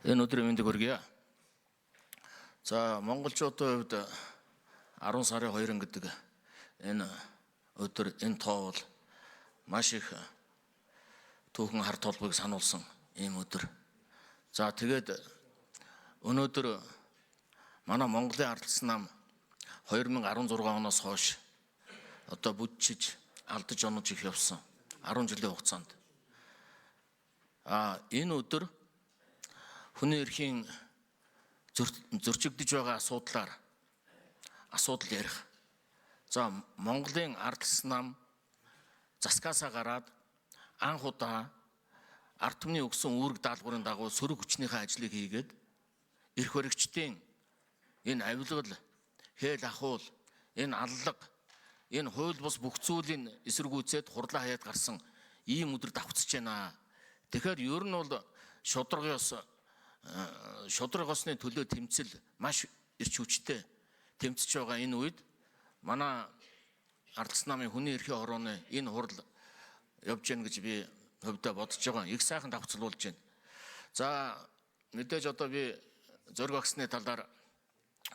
Энэ өдрийн мэндийг хүргье. За монголчуудын хувьд 10 сарын 2 гэдэг энэ өдөр энэ тоо бол маш их түүхэн хар толбыг сануулсан ийм өдөр. За тэгээд өнөөдөр манай Монголын ардчилсан нам 2016 оноос хойш одоо бүдчиж алдаж онож их явсан 10 жилийн хугацаанд. Энэ өдөр хүний эрхийн зөрчигдөж байгаа асуудал ярих. За Монголын ардчилсан нам заскаасаа гараад анх удаа ард түмний өгсөн үүрэг даалгаврын дагуу сөрөг хүчнийхээ ажлыг хийгээд эрх баригчдын энэ авилгал, хээл ахуул, энэ аллаг, энэ хууль бус бүх зүйлийг эсэргүүцээд хурлаа хаяад гарсан ийм өдөр давхцаж байна. Тэгэхээр ер нь бол шударгосны төлөө тэмцэл маш ирч хүчтэй тэмцэж байгаа энэ үед манай ардчилсан намын хүний эрхийн хорооны энэ хурал явж гэн гэж би хувьдаа бодож байгаа. Их сайхан давхцлуулж байна. За мэдээж одоо би зориг агсны талаар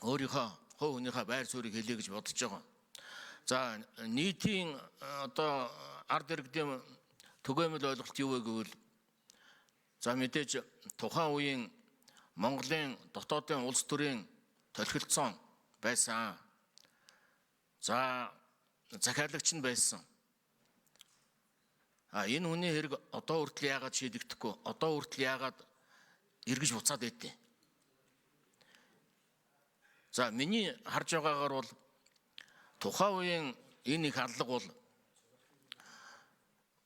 өөрийнхөө хувь хүнийхээ байр суурийг хэлье гэж бодож байгаа. За нийтийн одоо ард иргэдийн түгээмэл ойлголт юу вэ гэвэл за мэдээж тухайн үеийн Монголын дотоодын улс төрийн толхилцсон байсан. За захиалагч нь байсан. Энэ хүний хэрэг одоо хүртэл яагаад шийдэгдэхгүй? Одоо хүртэл яагаад эргэж буцаад байдیں۔ За миний харж байгаагаар бол тухайн үеийн энэ их аллаг бол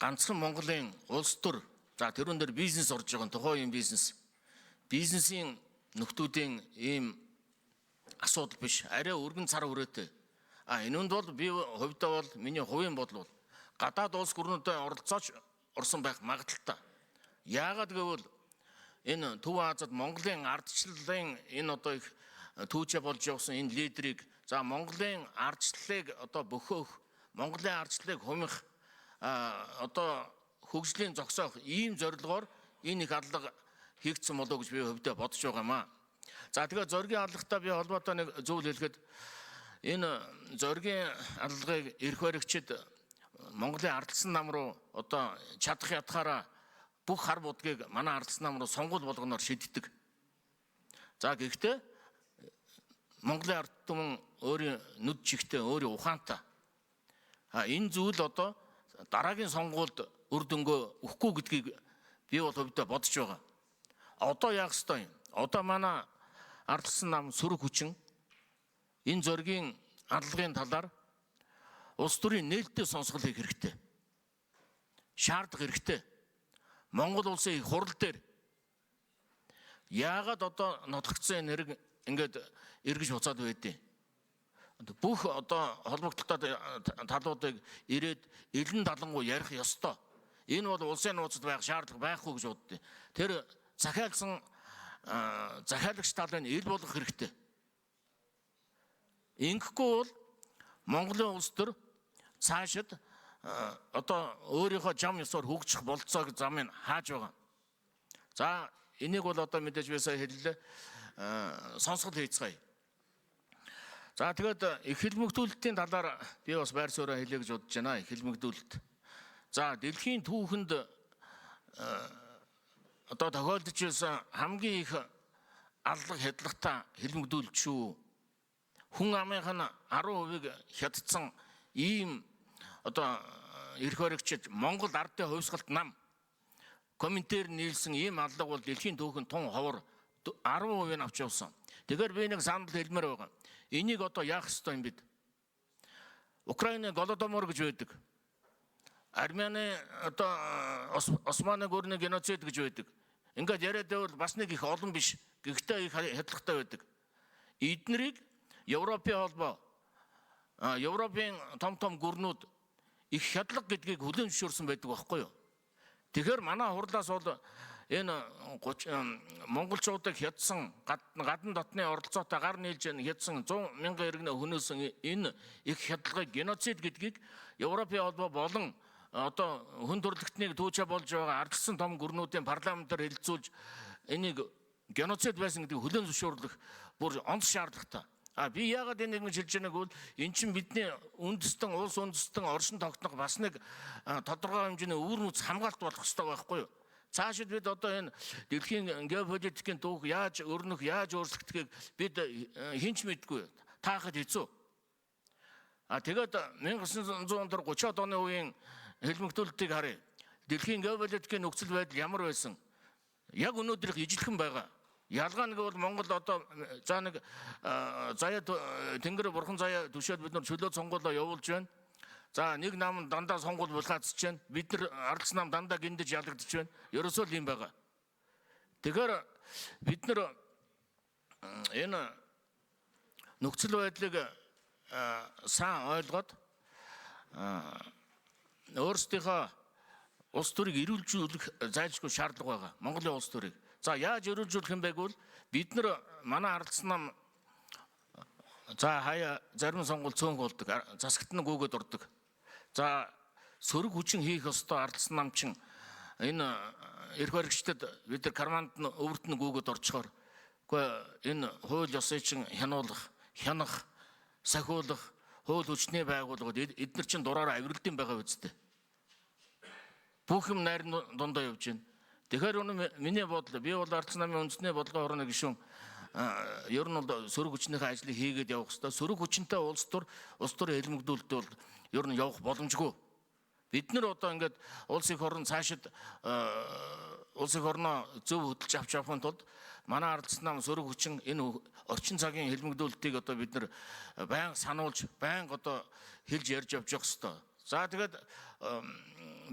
ганцхан Монголын улс төр за тэрүүн дээр бизнес орж байгаа тухайн үеийн бизнесийн нөхдүүдийн ийм асуудал биш. Арай өргөн цар хүрээтэй. Энэнд бол би хувьдаа бол миний хувийн бодол бол гадаад улс гүрнүүдэд оролцооч орсон байх магадaltaй. Яагаад гэвэл энэ Төв Азад Монголын ардчлалын энэ одоо их түүчээ болж явсан энэ лидерийг за Монголын ардчлалыг одоо бөхөөх, Монголын ардчлалыг хумих одоо хөгжлийн зогсоох ийм зорилгоор энэ их аллага хийгдсэн болов гэж би хувьдаа бодож байгаа юм аа. За тэгээд зоригийн аллагатай би холбоотой нэг зүйл хэлэхэд энэ зоригийн аллагыг эрх баригчид Монголын ардчилсан нам руу одоо чадах ятгаараа бүх хар будгийг манай ардчилсан нам руу сонгуул болгоноор шийддэг. За гэхдээ Монголын ард түмэн өөрийн нүд чихтэй, өөрийн ухаантай. Энэ зүйл одоо дараагийн сонгуульд үр дүнгөө өгөхгүй гэдгийг би бол хувьдаа бодож байгаа. Одоо яах ёстой юм? Одоо манай ардчилсан нам сөрөг хүчин энэ зоригийн аллагын талаар улс төрийн нээлттэй сонсгол хийх хэрэгтэй. Шаардах хэрэгтэй. Монгол улсын их хурал дээр яагаад одоо нотлогдсон энэ хэрэг ингээд эргэж буцаад байдیں۔ Бүх одоо холбогдлолтой талуудыг ирээд элен далангуу ярих ёстой. Энэ бол улсын нууцад байх шаардлага байхгүй гэж боддیں۔ Тэр захиалагч талын ил болгох хэрэгтэй. Ингэхгүй бол Монголын улс төр цаашид одоо өөрийнхөө зам ёсоор хөгжих болцоог замыг хааж байгаа. За энийг бол одоо мэдээж би сая хэллээ сонсгол хийцгаая. За тэгээд их хэлмэгдүүлэлтийн талаар би бас байр суурь хэлье гэж бодож байна. Их хэлмэгдүүлэлт. За дэлхийн түүхэнд одоо тохиолдож байсан хамгийн их аллах хядлагатай хэлмэгдүүлэлт шүү. Хүн амынх нь 10%-ийг хятадсан ийм одоо эрх баригчид Монгол ардын хувьсгалт нам комментээр нийлсэн ийм аллаг бол дэлхийн түүхэнд тун ховор 10% авч явсан. Тэгэхээр би нэг санал хэлмээр байгаа. Энийг одоо яах ёстой юм бэ? Украины голодомор гэж байдаг. Армяны одоо Османы гүрний геноцид гэж байдаг. Ингээд яриад байвал бас нэг их олон биш. Гэхдээ их хядлагатай байдаг. Эднэрийг Европын холбоо, Европын том гүрнүүд их хядлага гэдгийг хүлээн зөвшөөрсөн байдаг байхгүй юу? Тэгэхээр манай хурлаас бол энэ монголчуудыг хятсан гадна дотны оролцоотой гар нийлж хятсан 100 мянган иргэнэ хөнөөсөн энэ их хядлагыг геноцид гэдгийг Европын холбоо болон одоо хүн төрөлхтнийг түүчээ болж байгаа ардчилсан том гүрнүүдийн парламентаар хэлэлцүүлж энийг геноцид байсан гэдэг хүлээн зөвшөөрлөх бүр онц шаардлагатай. Би яагаад энэ нэг хэлж байгааг бол эн чинь бидний үндэстэн улс үндэстэн оршин тогтнох бас нэг тодорхой хэмжээний өвөр нүц хамгаалт болох хэрэгтэй байхгүй юу? Цаашид бид одоо энэ дэлхийн геополитикийн дууг яаж өрнөх, яаж өөрчлөгдөхийг бид хинч мэдгүй. Таахад хэцүү. Тэгээд 1930-аад оны үеийн хэлмэгдүүлэлтийг харъя. Дэлхийн геополитикийн нөхцөл байдал ямар байсан? Яг өнөөдрийнх ижилхэн байгаа. Ялгаа нэг бол Монгол одоо за нэг заяа тэнгэр бурхан заяа түшээд бид нар чөлөө сонгуулаа явуулж байна. За нэг нам дандаа сонгуул булгаацж байна. Бид нар ардс нам дандаа гиндэж ялагдж байна. Ерөөсөө л юм байгаа. Тэгэхээр бид нар энэ нөхцөл байдлыг сайн ойлгоод өөрсдийнхөө улс төрийг эрүүлжүүлэх зайлшгүй шаардлага байгаа. Монголын улс төрийг. За яаж эрүүлжүүлэх юм бэ гэвэл бид нар манай ардс нам за хаяа зарим сонгуул цөөнх болдог. Засагт нь гүгээд ордог. За сөрөг хүчин хийх ёстой ардс намчин энэ эрх баригчдад бид нар карманд нь өвөрт нь гүгээд орчхоор үгүй энэ хууль ёсыг чинь хянуулах, хянах, сахиулах, хууль хүчний байгууллагууд эдгээр чинь дураараа авиралдсан байгаа үстэй. Бүх юм найрны дундаа явж байна. Тэгэхээр миний бодол би бол ардс намын үндэсний бодлогын хорны гишүүн ер нь бол сөрөг хүчнийхээ ажлыг хийгээд явах хэрэгтэй. Сөрөг хүчнтэй улс төр хэлмэгдүүлэлт бол ер нь явах боломжгүй. Бид нар одоо ингээд улс их орн цаашид улс их орноо зөв хөдөлж авч явахын тулд манай ардс нам сөрөг хүчин энэ орчин цагийн хэлмэгдүүлэлтийг одоо бид нар байнга сануулж, байнга одоо хэлж ярьж явж явах хэрэгтэй. За тэгээд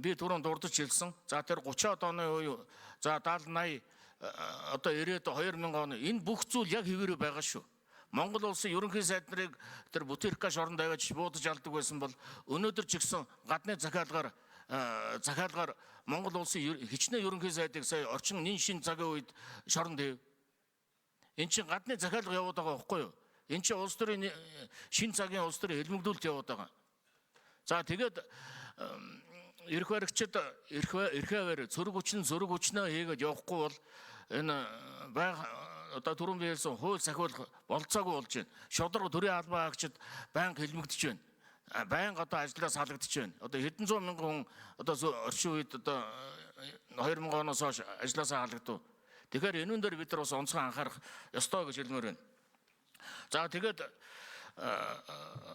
би түрүүн дурдж хэлсэн. За тэр 30-аад оны үе, за 70, 80, одоо 92 оны энэ бүх зүйл яг хэвээрээ байгаа шүү. Монгол улсын ерөнхий сайд нарыг тэр Бутирка шоронд аваач буудаж алдаг байсан бол өнөөдөр ч гэсэн гадны захиалгаар Монгол улсын хичнээн ерөнхий сайдыг сая орчин нин шин цагийн үед шоронд дэв. Энд чинь гадны захиалга яваад байгаа байхгүй юу? Энд чинь улс төрийн шин цагийн улс төрийн хэлмэгдүүлэлт яваад байгаа. За тэгээд эрх баригчид эрхээвэр сөрөг хүчнээ хийгээд явахгүй бол энэ одоо түрүүн би хэлсэн хууль сахиулах болцоогүй болж байна. Шударга төрийн албан хаагчид байнга хэлмэгдэж байна. Байнга одоо ажлаас халагдж байна. Одоо хэдэн зуун мянган хүн одоо орчин үед одоо 2000 оноос хойш ажлаас халагдав. Тэгэхээр энүүн дээр бид нар бас онцгой анхаарах ёстой гэж хэлмээр байна. За тэгээд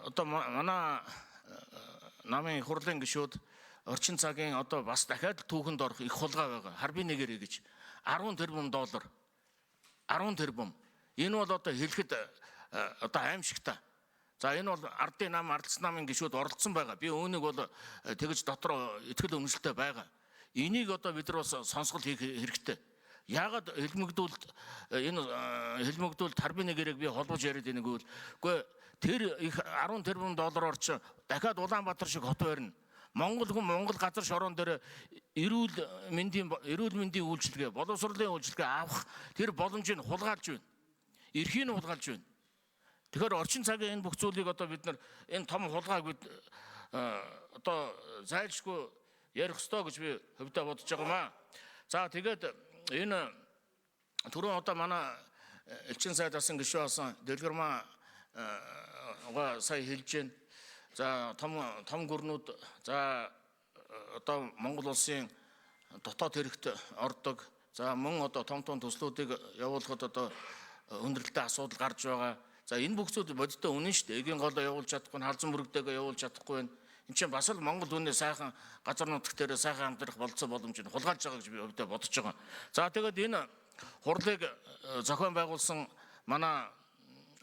одоо манай намын хурлын гишүүд орчин цагийн одоо бас дахиад түүхэнд орох их хулгай байгаа. Харбын нэгэрээ гэж 10 тэрбум доллар. 10 тэрбум. Энэ бол одоо хэлэхэд одоо аимшигтай. За энэ бол ардын нам, ардс намын гишүүд оролцсон байгаа. Би үүнийг бол тэгж дотор итгэл үнэмшилтэй байгаа. Энийг одоо бид нар бас сонсгол хийх хэрэгтэй. Яагаад хэлмэгдүүлэлт харбын нэгэрийг би холбож яриад байгааг гэвэл үгүй тэр их 10 тэрбум доллараар ч дахиад Улаанбаатар шиг хот барина. Монгол хүн Монгол газар шороон дээр эрүүл мэндийн үйлчилгээ, боловсролын үйлчилгээ авах тэр боломжийг хулгайлж байна. Эрхийг нь хулгайлж байна. Тэгэхээр орчин цагийн энэ бүх зүйлийг одоо бид нар энэ том хулгайг бид одоо зайлшгүй ярих ёстой гэж би хөвдөө бодож байгаа юм аа. За тэгээд энэ түрүүн одоо манай элчин сайд асан гишүүн асан дэлгэрмаа сая хэлж байна. За том гүрнүүд за одоо Монгол улсын дотоод хэрэгт ордог. За мөн одоо том төслүүдийг явуулахад одоо хүндрэлтэй асуудал гарч байгаа. За энэ бүх зүйл бодиттой үнэн шүү дээ. Эгийн голоо явуулж чадахгүй, халзан мөрөгтэйгээ явуулж чадахгүй байна. Энд чинь бас л Монгол үнэ сайхан газар нутаг дээр сайхан амьдрах болцоо боломжийг хулгайлж байгаа гэж би өвдөө бодож байгаа. За тэгээд энэ хурлыг зохион байгуулсан манай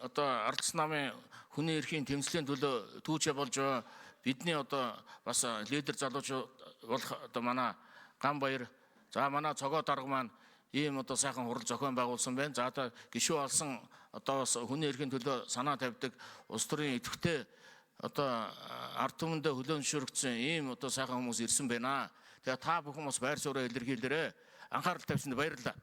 одоо ардс намын хүний эрхийн тэмцлийн төлөө түүчээ болж байгаа бидний одоо бас лидер залуучууд болох одоо манай Ганбаяр, за манай цогоо дарга маань ийм одоо сайхан хурал зохион байгуулсан байна. За одоо гишүү алсан одоо бас хүний эрхийн төлөө санаа тавьдаг улс төрийн идэвхтэй одоо ард түмэндээ хүлээн зөвшөөрөгдсөн ийм одоо сайхан хүмүүс ирсэн байна. Тэгээ та бүхэн бас байр суурь илэрхийлээрэй. Анхаарал тавьсанд баярлалаа.